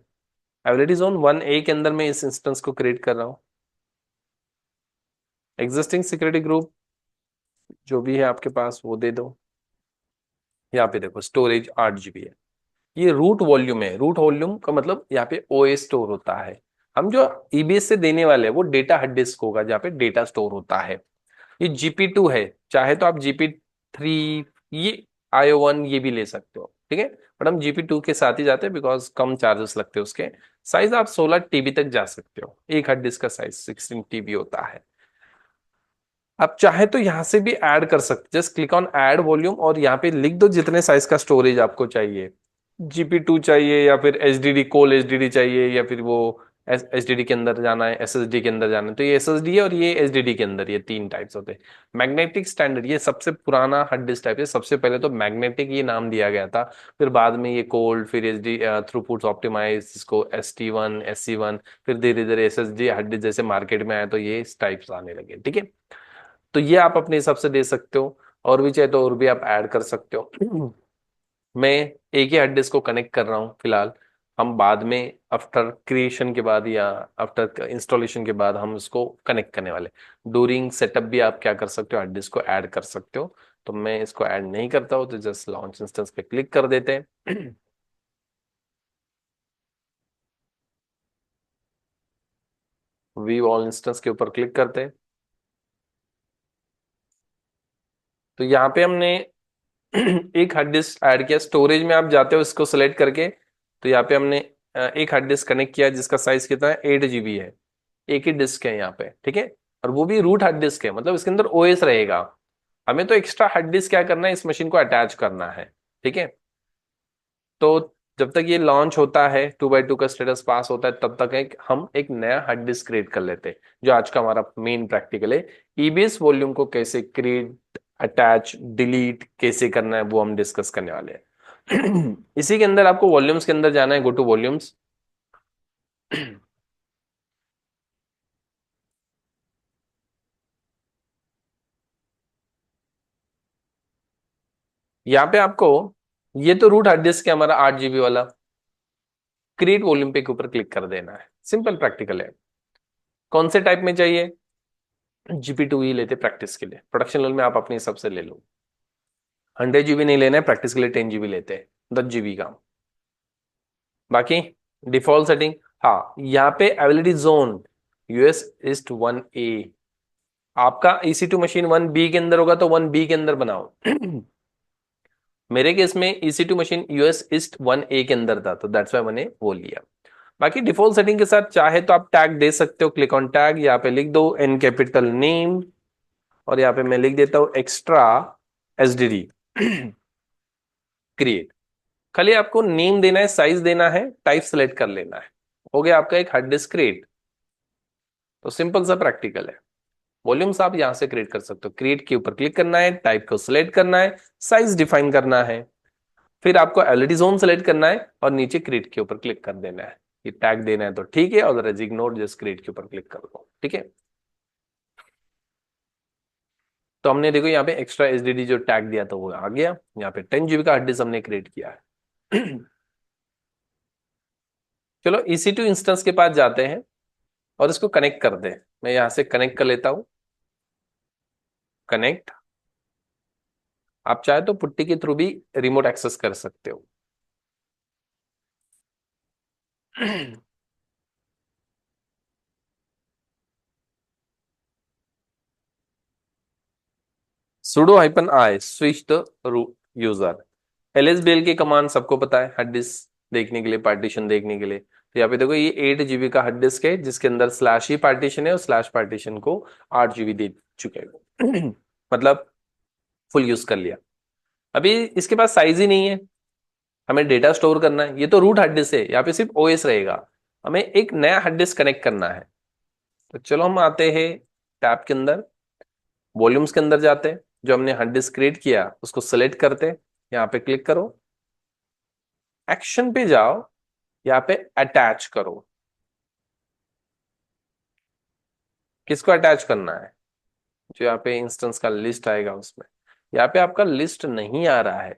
अवेलेबिलिटी जोन 1A के अंदर मैं इस इंस्टेंस को क्रिएट कर रहा हूँ। एग्जिस्टिंग सिक्योरिटी ग्रुप जो भी है आपके पास वो दे दो। यहाँ पे देखो स्टोरेज 8 GB है। ये रूट वॉल्यूम है। रूट वॉल्यूम का मतलब यहाँ पे ओएस स्टोर होता है। हम जो ईबीएस से देने वाले हैं वो डेटा हार्ड डिस्क होगा जहाँ पे डेटा स्टोर होता है। ये GP2 है, चाहे तो आप GP3, ये IO1 ये भी ले सकते हो, ठीक है। बट हम GP2 के साथ ही जाते हैं बिकॉज कम चार्जेस लगते हैं उसके। साइज आप 16 TB तक जा सकते हो। एक हार्ड डिस्क का साइज 16 TB होता है। आप चाहे तो यहां से भी ऐड कर सकते, just click on add volume और यहाँ पे लिख दो जितने साइज का स्टोरेज आपको चाहिए। GP2 चाहिए या फिर HDD कोल HDD चाहिए या फिर वो HDD के अंदर जाना है, SSD के अंदर जाना है, तो ये SSD है और ये HDD के अंदर, ये तीन टाइप्स होते हैं। मैग्नेटिक स्टैंडर्ड ये सबसे पुराना हार्ड डिस्क टाइप है। सबसे पहले तो मैग्नेटिक ये नाम दिया गया था, फिर बाद में ये कोल्ड, फिर SD थ्रूपुट ऑप्टिमाइज, इसको ST1 SC1, फिर धीरे धीरे SSD हार्ड डिस्क जैसे मार्केट में आया तो ये इस टाइप्स आने लगे, ठीक है। तो ये आप अपने हिसाब से दे सकते हो, और भी चाहे तो और भी आप ऐड कर सकते हो। मैं एक ही हार्ड डिस्क को कनेक्ट कर रहा हूँ फिलहाल। हम बाद में आफ्टर क्रिएशन के बाद या आफ्टर इंस्टॉलेशन के बाद हम इसको कनेक्ट करने वाले। डूरिंग सेटअप भी आप क्या कर सकते हो, हार्ड डिस्क को ऐड कर सकते हो। तो मैं इसको ऐड नहीं करता हूँ, तो जस्ट लॉन्च इंस्टेंस पे क्लिक कर देते हैं। व्यू ऑल इंस्टेंस के ऊपर क्लिक करते हैं। तो यहाँ पे हमने एक हार्ड डिस्क ऐड किया। स्टोरेज में आप जाते हो इसको सेलेक्ट करके, तो यहाँ पे हमने एक हार्ड डिस्क कनेक्ट किया जिसका साइज कितना है, 8 GB है। एक ही डिस्क है यहाँ पे, ठीक है। और वो भी रूट हार्ड डिस्क है, मतलब इसके अंदर ओएस रहेगा। हमें तो एक्स्ट्रा हार्ड डिस्क क्या करना है, इस मशीन को अटैच करना है, ठीक है। तो जब तक ये लॉन्च होता है, 2x2 का स्टेटस पास होता है, तब तक हम एक नया हार्ड डिस्क क्रिएट कर लेते हैं, जो आज का हमारा मेन प्रैक्टिकल है। ईबीएस वॉल्यूम को कैसे क्रिएट, अटैच, डिलीट कैसे करना है वो हम डिस्कस करने वाले हैं। इसी के अंदर आपको वॉल्यूम्स के अंदर जाना है, गो टू वॉल्यूम्स। यहाँ पे आपको, ये तो रूट हार्ड डिस्क है हमारा 8 GB वाला। क्रिएट वॉल्यूम पे के ऊपर क्लिक कर देना है। सिंपल प्रैक्टिकल है। कौन से टाइप में चाहिए, GP2 ही लेते प्रैक्टिस के लिए। प्रोडक्शन लेवल में आप अपने हिसाब से ले लो। 100 GB नहीं लेना है, प्रैक्टिस के लिए 10 GB लेते हैं, 10 GB का। बाकी डिफॉल्ट सेटिंग, हाँ यहाँ पे availability zone US east 1A। आपका EC2 मशीन 1B के अंदर होगा तो 1B के अंदर बनाओ। मेरे केस में EC2 machine US east 1A के अंदर था, तो दैट्स वाई मैंने वो लिया। बाकी डिफॉल्ट सेटिंग के साथ चाहे तो आप टैग दे सकते हो। क्लिक ऑन टैग, यहाँ पे लिख दो इन कैपिटल नेम, और यहाँ पे मैं लिख देता हूं एक्स्ट्रा SDD क्रिएट। खाली आपको नेम देना है, साइज देना है, टाइप सेलेक्ट कर लेना है, हो गया आपका एक हार्ड डिस्क क्रिएट। तो सिंपल सा प्रैक्टिकल है। वॉल्यूम्स आप यहां से क्रिएट कर सकते हो। क्रिएट के ऊपर क्लिक करना है, टाइप को सिलेक्ट करना है, साइज डिफाइन करना है, फिर आपको एलईडी जोन सेलेक्ट करना है और नीचे क्रिएट के ऊपर क्लिक कर देना है। ये टैग देना है तो ठीक है, अदरवाइज इग्नोर, जस्ट क्रिएट के ऊपर क्लिक कर दो, ठीक है। तो हमने देखो यहाँ पे एक्स्ट्रा एसडीडी जो टैग दिया था वो आ गया। यहाँ पे 10 GB का हार्ड डिस्क हमने क्रिएट किया है। चलो EC2 इंस्टेंस के पास जाते हैं और इसको कनेक्ट कर दे। मैं यहां से कनेक्ट कर लेता हूं। कनेक्ट, आप चाहे तो पुट्टी के थ्रू भी रिमोट एक्सेस कर सकते हो। sudo -i switch the user. LSBL की कमांड सबको पता है, हार्ड डिस्क देखने के लिए, पार्टीशन देखने के लिए। तो यहाँ पे देखो ये 8 GB का हार्ड डिस्क है जिसके अंदर स्लैश ही पार्टीशन है, और स्लैश पार्टीशन को 8 GB दे चुके हैं। मतलब फुल यूज कर लिया। अभी इसके पास साइज ही नहीं है, हमें डेटा स्टोर करना है। ये तो रूट हार्ड डिस्क है, यहाँ पे सिर्फ ओएस रहेगा। हमें एक नया हार्ड डिस्क कनेक्ट करना है। तो चलो हम आते हैं टैब के अंदर, वॉल्यूम्स के अंदर जाते हैं, जो हमने हार्ड डिस्क क्रिएट किया उसको सेलेक्ट करते हैं, यहाँ पे क्लिक करो, एक्शन पे जाओ, यहाँ पे अटैच करो। किसको अटैच करना है? जो यहाँ पे इंस्टेंस का लिस्ट आएगा उसमें। यहाँ पे आपका लिस्ट नहीं आ रहा है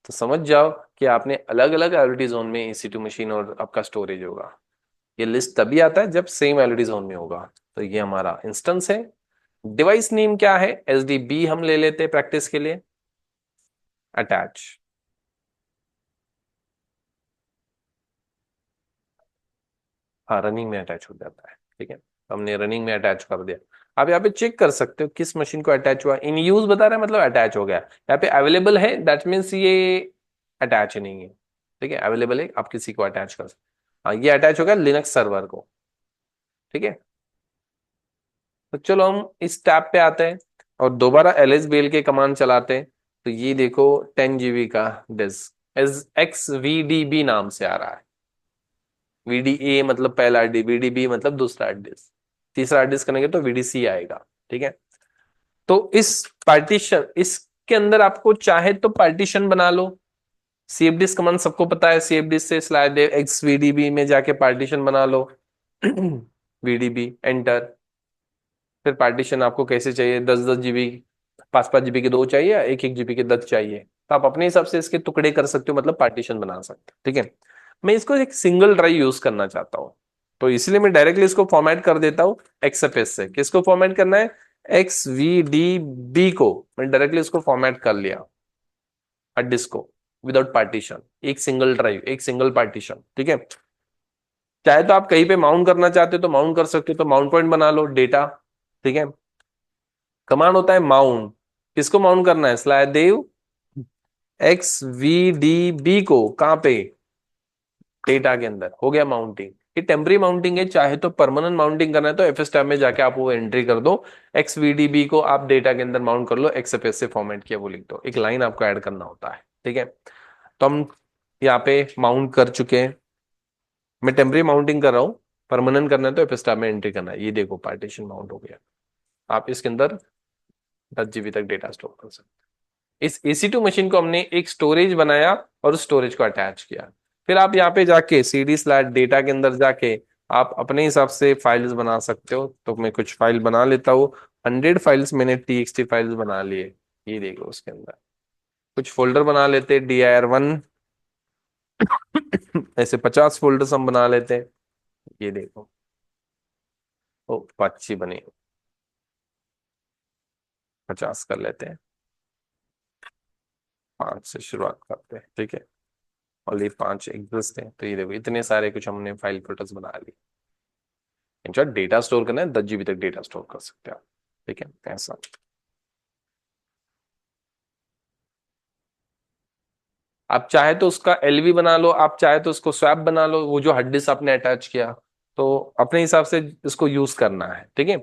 तो समझ जाओ कि आपने अलग अलग एलईडी जोन में EC2 मशीन और आपका स्टोरेज होगा। ये लिस्ट तभी आता है जब सेम एलईडी जोन में होगा। तो ये हमारा इंस्टेंस है। डिवाइस नेम क्या है? SDB हम ले लेते हैं प्रैक्टिस के लिए। अटैच। हाँ, रनिंग में अटैच हो जाता है। ठीक है, हमने रनिंग में अटैच कर दिया। आप यहाँ पे चेक कर सकते हो किस मशीन को अटैच हुआ। इन यूज बता रहा है मतलब अटैच हो गया। यहाँ पे अवेलेबल है, दैट मीन्स ये अटैच नहीं है। ठीक है, अवेलेबल है, आप किसी को अटैच कर सकते। हाँ, ये अटैच हो गया लिनक्स सर्वर को। ठीक है, तो चलो हम इस टैब पे आते हैं और दोबारा LSBL के कमांड चलाते हैं। तो ये देखो 10 GB का डिस्क एस XVDB नाम से आ रहा है। VDA मतलब पहला डी, VDB मतलब दूसरा डिस्क, तीसरा डिस्क करेंगे तो VDC आएगा। ठीक है, तो इस पार्टीशन, इसके अंदर आपको चाहे तो पार्टीशन बना लो। CFDIS कमांड सबको पता है, CFDIS से स्लैश XVDB में जाके पार्टीशन बना लो। VDB enter. फिर पार्टीशन आपको कैसे चाहिए, 10-10 GB, 5-5 GB के दो चाहिए या 1-1 GB के 10 चाहिए, तो आप अपने हिसाब से इसके टुकड़े कर सकते हो, मतलब पार्टीशन बना सकते हो। ठीक है, मैं इसको एक सिंगल ड्राइव यूज करना चाहता हूँ, तो इसलिए मैं डायरेक्टली इसको फॉर्मेट कर देता हूँ XFS से। किसको फॉर्मेट करना है? XVDB को मैं डायरेक्टली इसको फॉर्मेट कर लिया, हार्ड डिस्क को, विदाउट पार्टीशन, एक सिंगल ड्राइव, एक सिंगल पार्टीशन। ठीक है, चाहे तो आप कहीं पे माउंट करना चाहते हो तो माउंट कर सकते हो, तो माउंट पॉइंट बना लो डेटा। ठीक है, कमांड होता है माउंट। किसको माउंट करना है? स्लैश देव XVDB को कहां पे? डेटा के अंदर। हो गया माउंटिंग। ये टेम्परी माउंटिंग है, चाहे तो परमानेंट माउंटिंग करना है तो FS टैब में जाके आप वो एंट्री कर दो, XVDB को आप डेटा के अंदर माउंट कर लो, XFS से फॉर्मेट किया वो लिख दो, एक लाइन आपको ऐड करना होता है। ठीक है, तो हम यहाँ पे माउंट कर चुके हैं। मैं टेम्परी माउंटिंग कर रहा हूँ, परमानेंट करना है तो FS टैब में एंट्री करना है। ये देखो पार्टीशन माउंट हो गया। आप इसके अंदर 10 GB तक डेटा स्टोर कर सकते हैं। इस EC2 मशीन को हमने एक स्टोरेज बनाया और उस स्टोरेज को अटैच किया। फिर आप यहाँ पे जाके CD/डेटा के अंदर जाके आप अपने हिसाब से फाइल्स बना सकते हो। तो मैं कुछ फाइल बना लेता हूँ। 100 फाइल्स मैंने TXT फाइल्स बना लिए। ये देखो उसके अंदर कुछ फोल्डर बना लेते, dir1 ऐसे 50 फोल्डर्स हम बना लेते हैं। ये देखो, ओ अच्छी बनी, 50 कर लेते हैं। 5 से शुरुआत करते हैं। ठीक है, और ये 5 एग्जिस्ट हैं, तो ये देखो इतने सारे कुछ हमने फाइल फोल्डर्स बना लिए। इंश्योर डेटा स्टोर करना है, 10 GB तक डेटा स्टोर कर सकते हो आप। ठीक है, ऐसा। आप चाहे तो उसका LV बना लो, आप चाहे तो उसको स्वैप बना लो, वो जो हार्ड डिस्क आपने अटैच किया, तो अपने हिसाब से इसको यूज करना है। ठीक है,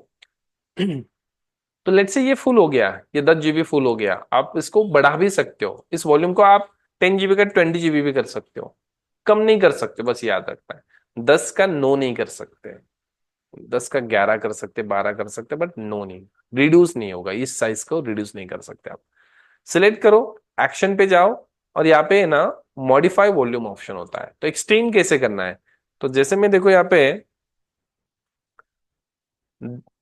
तो लेट से ये फुल हो गया, ये 10 GB फुल हो गया। आप इसको बढ़ा भी सकते हो, इस वॉल्यूम को आप 10 GB का 20 GB भी कर सकते हो। कम नहीं कर सकते, बस याद रखना है। 10 का नो नहीं कर सकते, 10 का 11 कर सकते, 12 कर सकते, बट नो नहीं, रिड्यूस नहीं होगा, इस साइज को रिड्यूस नहीं कर सकते आप। सिलेक्ट करो, एक्शन पे जाओ, और यहाँ पे ना मॉडिफाई वॉल्यूम ऑप्शन होता है। तो एक्सटेंड कैसे करना है? तो जैसे मैं देखो यहाँ पे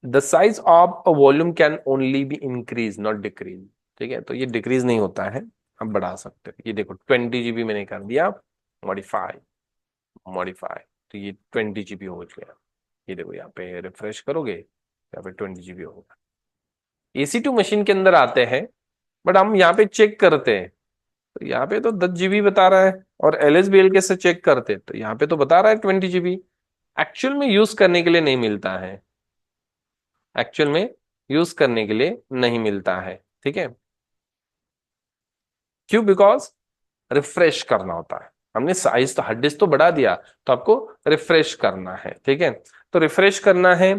the size of a volume can only be increase not decrease. ठीक है, तो ये डिक्रीज नहीं होता है, आप बढ़ा सकते हो। ये देखो 20 GB मैंने कर दिया मॉडिफाई, मॉडिफाई, तो ये 20 GB हो गया। ये देखो यहाँ पे रिफ्रेश करोगे, यहाँ पे 20 GB होगा। EC2 मशीन के अंदर आते हैं, बट हम यहाँ पे चेक करते हैं तो यहाँ पे तो 10 GB बता रहा है, और LSBL के से चेक करते तो यहाँ पे तो बता रहा है 20 GB। एक्चुअल में यूज करने के लिए नहीं मिलता है, एक्चुअल में यूज करने के लिए नहीं मिलता है। ठीक है, क्यों? बिकॉज रिफ्रेश करना होता है। हमने साइज तो हार्ड डिस्क तो बढ़ा दिया, तो आपको रिफ्रेश करना है। ठीक है, तो रिफ्रेश करना है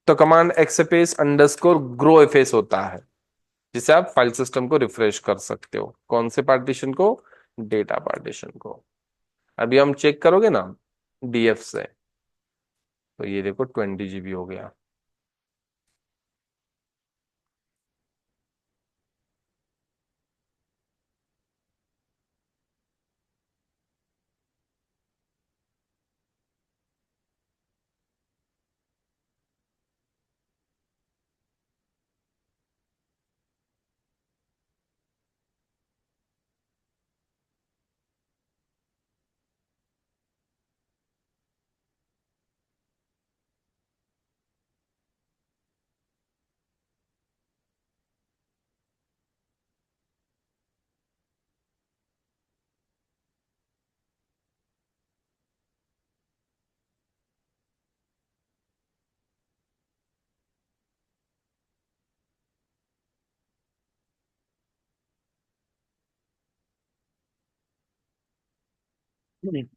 तो कमांड XFS_GrowFS होता है, जिसे आप फाइल सिस्टम को रिफ्रेश कर सकते हो। कौन से पार्टीशन को? डेटा पार्टीशन को। अभी हम चेक करोगे ना DF से, तो ये देखो 20 GB हो गया। देन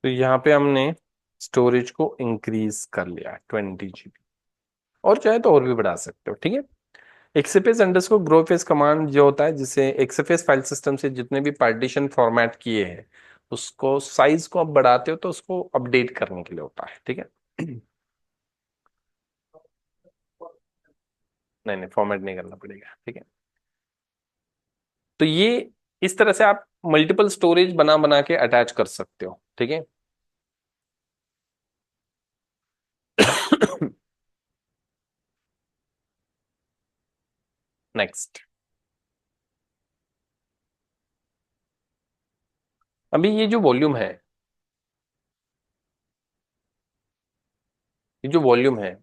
तो यहाँ पे हमने स्टोरेज को इंक्रीज कर लिया 20 GB, और चाहे तो और भी बढ़ा सकते हो, ठीक है। XFS underscore grow face command जो होता है, जिसे एक्सएफएस फाइल सिस्टम से जितने भी पार्टीशन फॉर्मेट किए हैं उसको साइज को आप बढ़ाते हो तो उसको अपडेट करने के लिए होता है, ठीक है। नहीं नहीं, फॉर्मेट नहीं करना पड़ेगा, ठीक है। तो ये इस तरह से आप मल्टीपल स्टोरेज बना बना के अटैच कर सकते हो, ठीक है। नेक्स्ट, अभी ये जो वॉल्यूम है, ये जो वॉल्यूम है,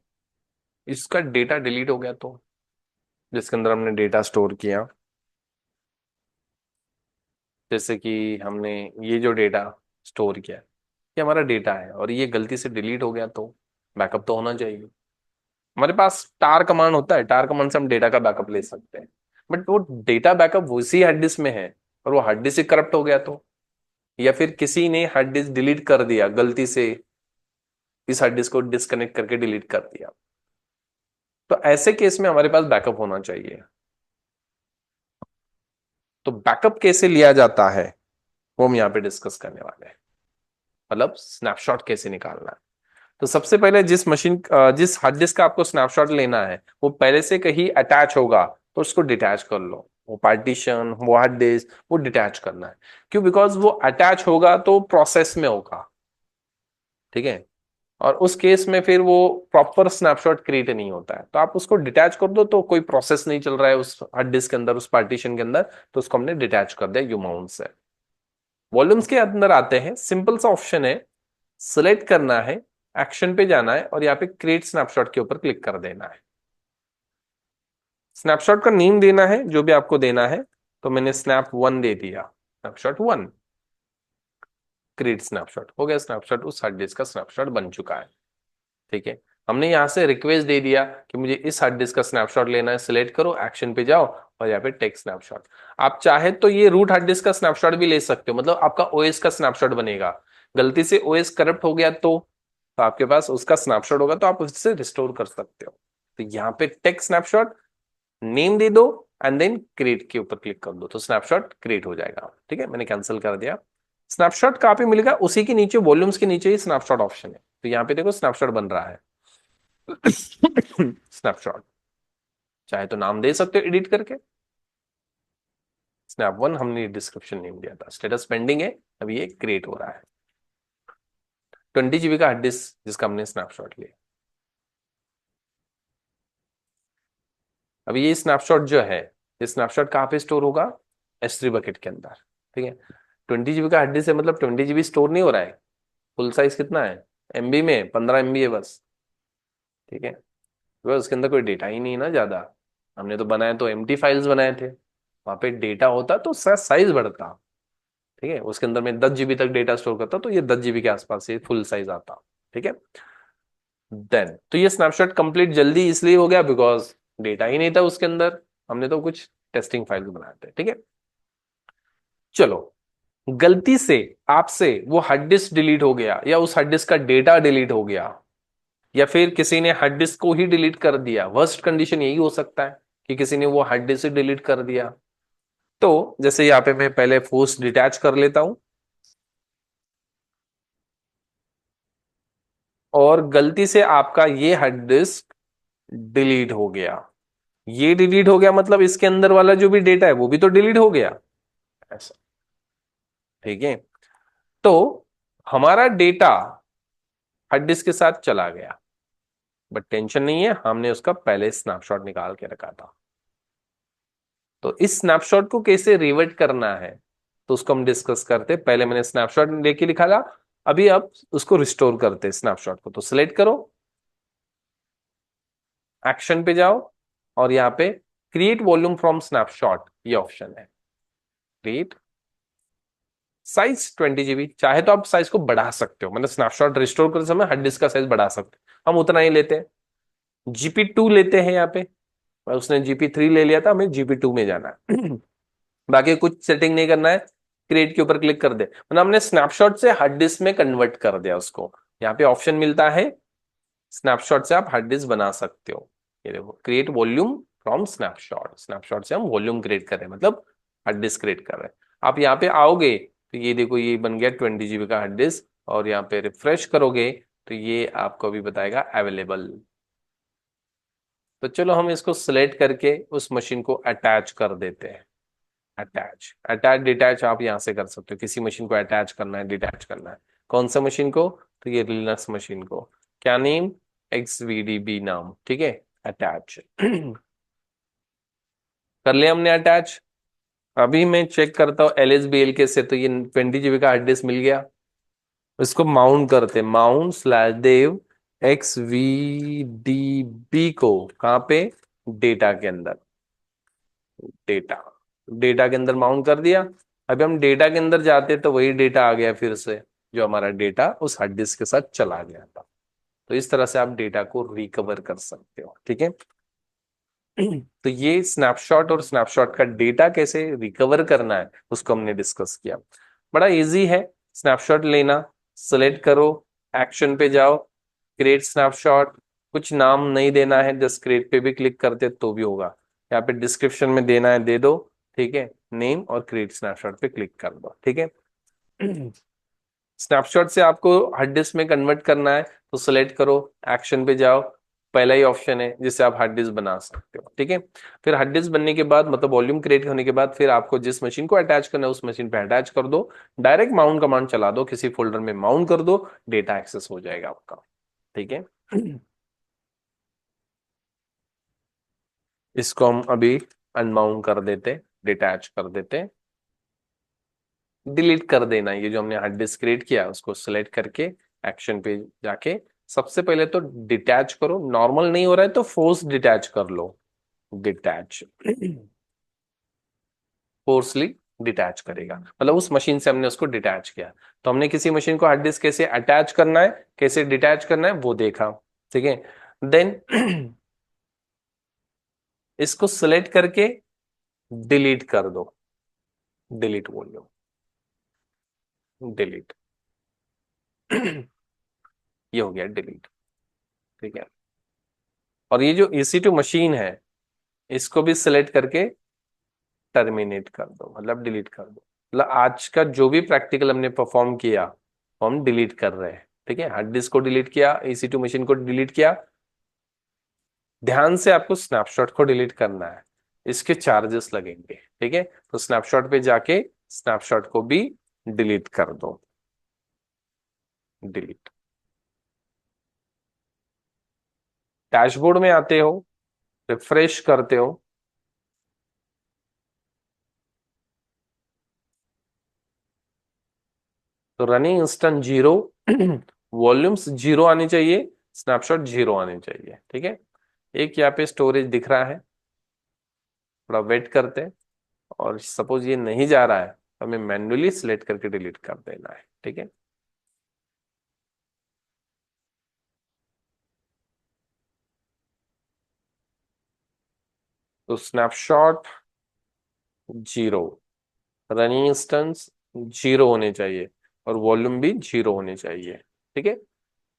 इसका डेटा डिलीट हो गया तो, जिसके अंदर हमने डेटा स्टोर किया, जैसे कि हमने ये जो डेटा स्टोर किया, ये हमारा डेटा है और ये गलती से डिलीट हो गया तो बैकअप तो होना चाहिए। हमारे पास टार कमांड होता है, टार कमांड से हम डेटा का बैकअप ले सकते हैं, बट वो डेटा बैकअप उसी हार्ड डिस्क में है और वो हार्ड डिस्क से करप्ट हो गया तो, या फिर किसी ने हार्ड डिस्क डिलीट कर दिया गलती से, इस हार्ड डिस्क को डिस्कनेक्ट करके डिलीट कर दिया, तो ऐसे केस में हमारे पास बैकअप होना चाहिए। तो बैकअप कैसे लिया जाता है वो हम यहाँ पे डिस्कस करने वाले हैं, मतलब स्नैपशॉट कैसे निकालना है। तो सबसे पहले जिस हार्ड डिस्क का आपको स्नैपशॉट लेना है वो पहले से कहीं अटैच होगा तो उसको डिटैच कर लो, वो पार्टीशन वो हार्ड डिस्क वो डिटैच करना है। क्यों? बिकॉज वो अटैच होगा तो प्रोसेस में होगा, ठीक है। और उस केस में फिर वो प्रॉपर स्नैपशॉट क्रिएट नहीं होता है, तो आप उसको डिटैच कर दो तो कोई प्रोसेस नहीं चल रहा है उस हार्ड डिस्क के अंदर, उस पार्टीशन के अंदर, तो उसको हमने डिटैच कर दिया यू माउंट से। वॉल्यूम्स के अंदर आते हैं, सिंपल सा ऑप्शन है, सिलेक्ट करना है, एक्शन पे जाना है और यहाँ पे क्रिएट स्नैपशॉट के ऊपर क्लिक कर देना है। स्नैपशॉट का नेम देना है जो भी आपको देना है, तो मैंने स्नैप वन दे दिया, स्नैपशॉट वन, क्रिएट स्नैपशॉट हो गया, स्नैपशॉट उस हार्ड डिस्क का स्नैपशॉट बन चुका है, ठीक है। हमने यहाँ से रिक्वेस्ट दे दिया कि मुझे इस हार्ड डिस्क का स्नैपशॉट लेना है, सिलेक्ट करो, एक्शन पे जाओ और यहाँ पे टेक स्नैपशॉट। आप चाहे तो ये रूट हार्ड डिस्क का स्नैपशॉट भी ले सकते हो, मतलब आपका ओएस का स्नैपशॉट बनेगा। गलती से ओएस करप्ट हो गया तो आपके पास उसका स्नैपशॉट होगा तो आप उससे रिस्टोर कर सकते हो। तो यहाँ पे टेक स्नैपशॉट नेम दे दो एंड देन क्रिएट के ऊपर क्लिक कर दो तो स्नैपशॉट क्रिएट हो जाएगा, ठीक है। मैंने कैंसिल कर दिया। स्नैपशॉट कहाँ पे मिलेगा? उसी के नीचे वॉल्यूम्स के नीचे ही स्नैपशॉट ऑप्शन है, तो यहाँ पे देखो स्नैपशॉट बन रहा है। स्नैपशॉट चाहे तो नाम दे सकते हो एडिट करके, स्नैप वन हमने डिस्क्रिप्शन नेम दिया था, स्टेटस पेंडिंग है, अभी ये क्रिएट हो रहा है। 20 GB का हार्ड डिस्क जिसका हमने स्नैपशॉट लिया। अभी ये स्नैपशॉट जो है, ये स्नैपशॉट कहाँ पे स्टोर होगा? S3 बकेट के अंदर, ठीक है। 20 GB का हार्ड डिस्क है, मतलब 20 GB स्टोर नहीं हो रहा है। फुल साइज कितना है एमबी में? 15 MB है बस, ठीक है। बस उसके अंदर कोई डेटा ही नहीं है ना ज्यादा, हमने तो बनाए तो एम्प्टी फाइल्स बनाए थे, वहां पे डेटा होता तो साइज बढ़ता, ठीक है। उसके अंदर मैं 10 GB तक डेटा स्टोर करता तो ये 10 GB के आसपास ये फुल साइज आता, ठीक है। देन तो ये स्नैपशॉट कंप्लीट जल्दी इसलिए हो गया बिकॉज डेटा ही नहीं था उसके अंदर, हमने तो कुछ टेस्टिंग फाइल बनाए थे, ठीक है। चलो, गलती से आपसे वो हार्ड डिस्क डिलीट हो गया या उस हार्ड डिस्क का डेटा डिलीट हो गया, या फिर किसी ने हार्ड डिस्क को ही डिलीट कर दिया, वर्स्ट कंडीशन यही हो सकता है कि किसी ने वो हार्ड डिस्क डिलीट कर दिया। तो जैसे यहाँ पे मैं पहले फोर्स डिटैच कर लेता हूं, और गलती से आपका ये हार्ड डिस्क डिलीट हो गया, ये डिलीट हो गया मतलब इसके अंदर वाला जो भी डेटा है वो भी तो डिलीट हो गया, ऐसा, ठीक है। तो हमारा डेटा हार्ड डिस्क के साथ चला गया, बट टेंशन नहीं है, हमने उसका पहले स्नैपशॉट निकाल के रखा था। तो इस स्नैपशॉट को कैसे रिवर्ट करना है तो उसको हम डिस्कस करते, पहले मैंने स्नैपशॉट लेके लिखा था, अभी अब उसको रिस्टोर करते स्नैपशॉट को। तो सिलेक्ट करो, एक्शन पे जाओ और यहाँ पे क्रिएट वॉल्यूम फ्रॉम स्नैपशॉट ये ऑप्शन है, क्रिएट साइज 20 GB, चाहे तो आप साइज को बढ़ा सकते हो, मतलब स्नैपशॉट रिस्टोर करते समय हार्ड डिस्क का साइज बढ़ा सकते हो, हम उतना ही लेते हैं। GP2 लेते हैं यहाँ पे, उसने GP3 ले लिया था, हमें GP2 में जाना है। बाकी कुछ सेटिंग नहीं करना है, क्रिएट के ऊपर क्लिक कर दे, मतलब हमने स्नैपशॉट से हार्ड डिस्क में कन्वर्ट कर दिया उसको। यहाँ पे ऑप्शन मिलता है, स्नैपशॉट से आप हार्ड डिस्क बना सकते हो। ये देखो, create volume from snapshot, snapshot से हम वॉल्यूम क्रिएट कर रहे हैं, मतलब हार्ड डिस्क क्रिएट कर रहे हैं। आप यहाँ पे आओगे तो ये देखो, ये बन गया 20 GB का हार्ड डिस्क, और यहाँ पे रिफ्रेश करोगे तो ये आपको भी बताएगा अवेलेबल। तो चलो हम इसको सिलेक्ट करके उस मशीन को अटैच कर देते हैं। अटैच अटैच डिटैच आप यहां से कर सकते हो, किसी मशीन को अटैच करना है, डिटैच करना है, कौन सा मशीन को, तो ये लिनक्स मशीन को। क्या नेम, XVDB नाम, ठीक है, अटैच। कर लिया हमने अटैच। अभी मैं चेक करता हूँ LSBLK से, तो ये 20 GB का हार्ड डिस्क मिल गया। इसको माउंट करते, माउंट/देव XVDB को कहाँ पे, डेटा के अंदर, डेटा, डेटा के अंदर माउंट कर दिया। अभी हम डेटा के अंदर जाते तो वही डेटा आ गया फिर से, जो हमारा डेटा उस हार्ड डिस्क के साथ चला गया था। तो इस तरह से आप डेटा को रिकवर कर सकते हो, ठीक है। तो ये स्नैपशॉट और स्नैपशॉट का डेटा कैसे रिकवर करना है उसको हमने डिस्कस किया। बड़ा इजी है, स्नैपशॉट लेना, सिलेक्ट करो, एक्शन पे जाओ, क्रिएट स्नैपशॉट, कुछ नाम नहीं देना है, जस्ट क्रिएट पे भी क्लिक करते तो भी होगा। यहाँ पे डिस्क्रिप्शन में देना है दे दो, ठीक है, नेम और क्रिएट स्नैपशॉट पे क्लिक कर दो, ठीक है। स्नैपशॉट से आपको हार्ड डिस्क में कन्वर्ट करना है तो सिलेक्ट करो, एक्शन पे जाओ, पहला ही ऑप्शन है जिससे आप हार्ड डिस्क बना सकते हो, ठीक है। फिर हार्ड डिस्क बनने के बाद, मतलब वॉल्यूम क्रिएट होने के बाद, फिर आपको जिस मशीन को अटैच करना है उस मशीन पे अटैच कर दो, डायरेक्ट माउंट कमांड चला दो, किसी फोल्डर में माउंट कर दो, डेटा एक्सेस हो जाएगा आपका, ठीक है। इसको हम अभी अनमाउंट कर देते, डिटैच कर देते, डिलीट कर देना। ये जो हमने हार्ड डिस्क क्रिएट किया उसको सिलेक्ट करके एक्शन पे जाके सबसे पहले तो डिटैच करो, नॉर्मल नहीं हो रहा है तो फोर्स डिटैच कर लो, डिटैच, फोर्सली डिटैच करेगा, मतलब उस मशीन से हमने उसको डिटैच किया। तो हमने किसी मशीन को हार्ड डिस्क कैसे अटैच करना है, कैसे डिटैच करना है वो देखा, ठीक है। देन इसको सिलेक्ट करके डिलीट कर दो, डिलीट बोल लो, डिलीट। ये हो गया डिलीट, ठीक है। और ये जो EC2 मशीन है इसको भी सिलेक्ट करके टर्मिनेट कर दो, मतलब डिलीट कर दो। मतलब आज का जो भी प्रैक्टिकल हमने परफॉर्म किया वो हम डिलीट कर रहे हैं, ठीक है। हार्ड डिस्क को डिलीट किया, EC2 मशीन को डिलीट किया। ध्यान से आपको स्नैपशॉट को डिलीट करना है, इसके चार्जेस लगेंगे, ठीक है। तो स्नैपशॉट पे जाके स्नैपशॉट को भी डिलीट कर दो, डिलीट। डैशबोर्ड में आते हो, रिफ्रेश करते हो, तो running instant zero, volumes zero आनी चाहिए, स्नैपशॉट जीरो आने चाहिए, ठीक है। एक यहाँ पे स्टोरेज दिख रहा है, थोड़ा वेट करते हैं, और सपोज ये नहीं जा रहा है तो हमें मैन्युअली सिलेक्ट करके डिलीट कर देना है, ठीक है। तो snapshot zero, running instance zero होने चाहिए, और वॉल्यूम भी जीरो होने चाहिए, ठीक है।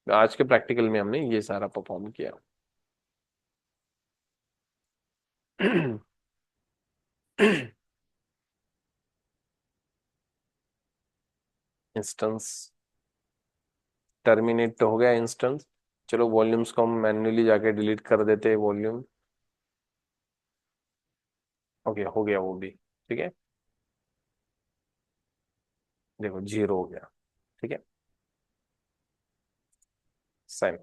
आज के प्रैक्टिकल में हमने ये सारा परफॉर्म किया। इंस्टेंस टर्मिनेट तो हो गया इंस्टेंस। चलो वॉल्यूम्स को हम मैन्युअली जाके डिलीट कर देते हैं, वॉल्यूम, ओके हो गया वो भी, ठीक है। देखो जीरो हो गया, ठीक है, साइन